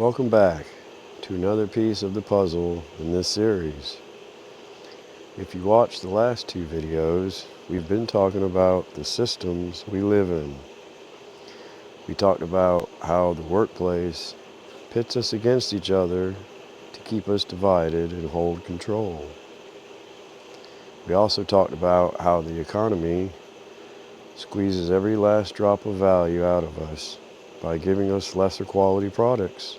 Welcome back to another piece of the puzzle in this series. If you watched the last two videos, we've been talking about the systems we live in. We talked about how the workplace pits us against each other to keep us divided and hold control. We also talked about how the economy squeezes every last drop of value out of us by giving us lesser quality products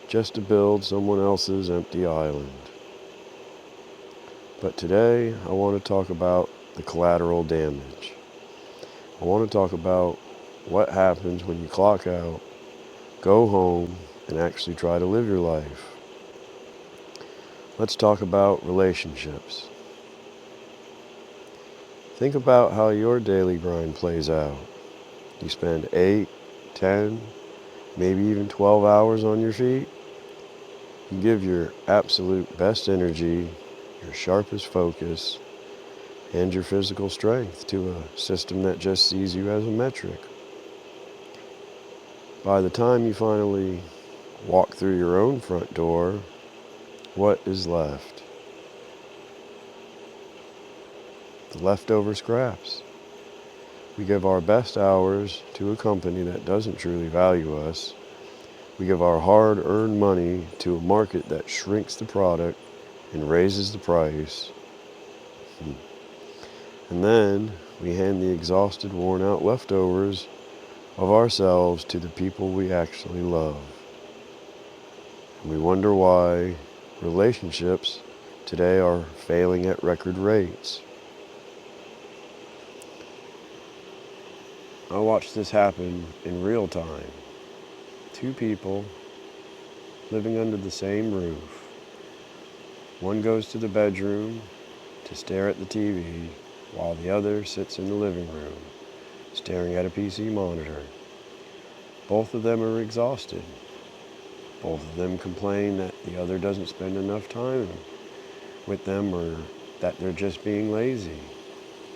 just to build someone else's empty island. But today I want to talk about the collateral damage. I want to talk about what happens when you clock out, go home, and actually try to live your life. Let's talk about relationships. Think about how your daily grind plays out. You spend 8, 10, maybe even 12 hours on your feet. You give your absolute best energy, your sharpest focus, and your physical strength to a system that just sees you as a metric. By the time you finally walk through your own front door, what is left? The leftover scraps. We give our best hours to a company that doesn't truly value us. We give our hard-earned money to a market that shrinks the product and raises the price. And then we hand the exhausted, worn-out leftovers of ourselves to the people we actually love. And we wonder why relationships today are failing at record rates. I watched this happen in real time. Two people living under the same roof. One goes to the bedroom to stare at the TV, while the other sits in the living room, staring at a PC monitor. Both of them are exhausted. Both of them complain that the other doesn't spend enough time with them or that they're just being lazy.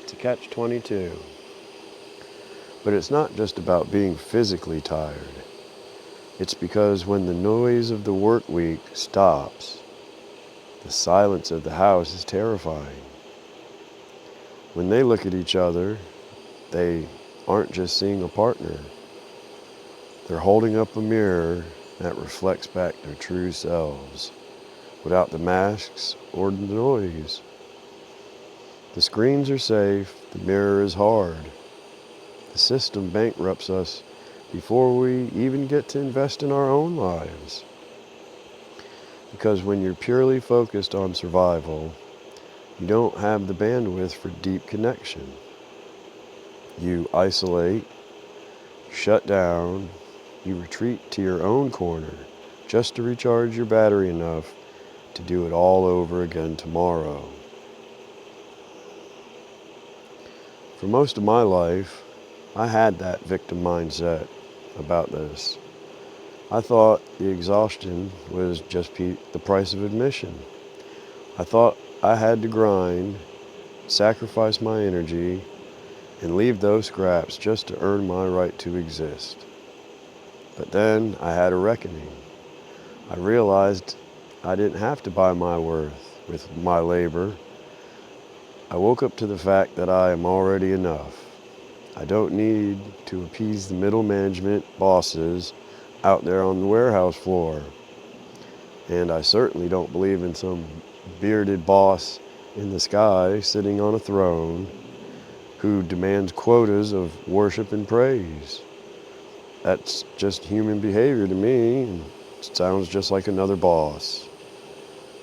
It's a catch-22. But it's not just about being physically tired. It's because when the noise of the work week stops, the silence of the house is terrifying. When they look at each other, they aren't just seeing a partner. They're holding up a mirror that reflects back their true selves, without the masks or the noise. The screens are safe, the mirror is hard. The system bankrupts us before we even get to invest in our own lives. Because when you're purely focused on survival, you don't have the bandwidth for deep connection. You isolate, shut down, you retreat to your own corner just to recharge your battery enough to do it all over again tomorrow. For most of my life, I had that victim mindset about this. I thought the exhaustion was just the price of admission. I thought I had to grind, sacrifice my energy, and leave those scraps just to earn my right to exist. But then I had a reckoning. I realized I didn't have to buy my worth with my labor. I woke up to the fact that I am already enough. I don't need to appease the middle management bosses out there on the warehouse floor. And I certainly don't believe in some bearded boss in the sky sitting on a throne who demands quotas of worship and praise. That's just human behavior to me, and it sounds just like another boss.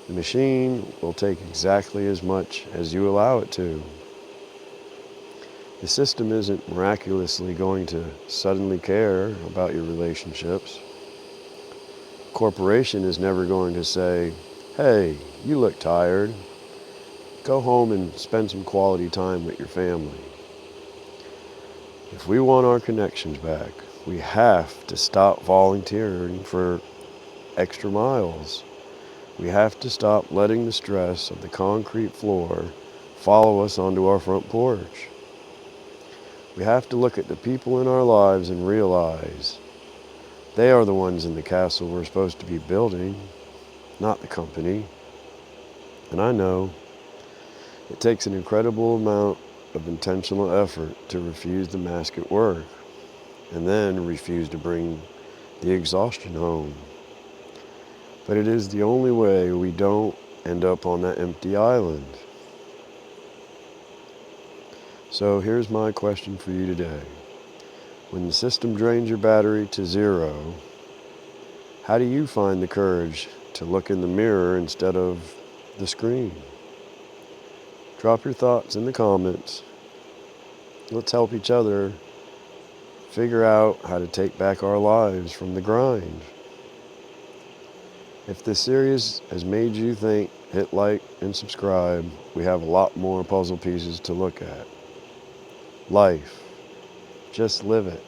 The machine will take exactly as much as you allow it to. The system isn't miraculously going to suddenly care about your relationships. A corporation is never going to say, "Hey, you look tired. Go home and spend some quality time with your family." If we want our connections back, we have to stop volunteering for extra miles. We have to stop letting the stress of the concrete floor follow us onto our front porch. We have to look at the people in our lives and realize They are the ones in the castle we're supposed to be building, not the company. And I know it takes an incredible amount of intentional effort to refuse the mask at work, and then refuse to bring the exhaustion home. But it is the only way we don't end up on that empty island. So here's my question for you today. When the system drains your battery to zero, how do you find the courage to look in the mirror instead of the screen? Drop your thoughts in the comments. Let's help each other figure out how to take back our lives from the grind. If this series has made you think, hit like and subscribe. We have a lot more puzzle pieces to look at. Life. Just live it.